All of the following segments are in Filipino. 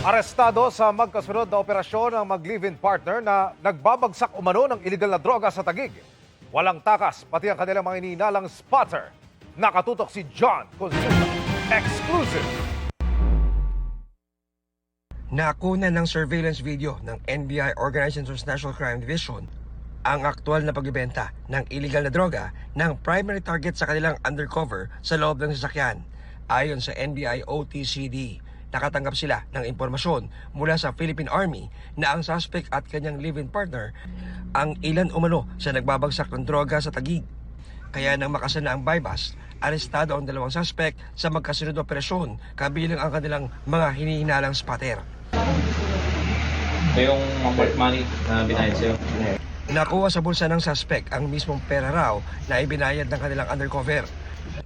Arestado sa magkasunod na operasyon ang mag-live-in partner na nagbabagsak umano ng iligal na droga sa Taguig. Walang takas, pati ang kanilang mga ininalang spotter. Nakatutok si John Consulta. Exclusive! Nakuna ng surveillance video ng NBI Organized International Crime Division ang aktual na pagbibenta ng illegal na droga ng primary target sa kanilang undercover sa loob ng sasakyan. Ayon sa NBI OTCD, nakatanggap sila ng impormasyon mula sa Philippine Army na ang suspect at kanyang live-in partner ang ilan umano sa nagbabagsak ng droga sa Taguig. Kaya nang makasana ang bypass, arestado ang dalawang suspect sa magkasunod na operasyon kabilang ang kanilang mga hinihinalang spotter. Yung worth money na binayad sa'yo. Nakuha sa bulsa ng suspect ang mismong pera raw na ibinayad ng kanilang undercover.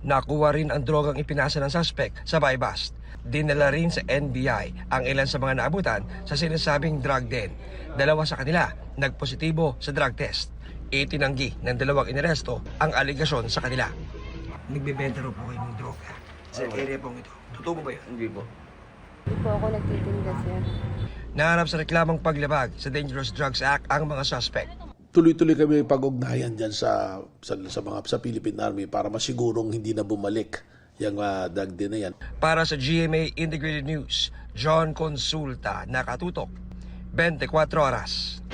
Nakuha rin ang drogang ipinasa ng suspect sa buy-bust. Dinala rin sa NBI ang ilan sa mga naabutan sa sinasabing drug den. Dalawa sa kanila nagpositibo sa drug test. Itinanggi ng dalawang inaresto ang aligasyon sa kanila. Nagbebenta raw po kayo ng droga sa area pong ito. Totoo ba yun? Hindi po. Hindi po ako nagtitinda, sir. Naharap sa reklamang paglabag sa Dangerous Drugs Act ang mga suspect. Tuloy-tuloy kami pag-ugnayan dyan sa Philippine Army para masigurong hindi na bumalik yung drug din na yan. Para sa GMA Integrated News, John Consulta, nakatutok, 24 oras.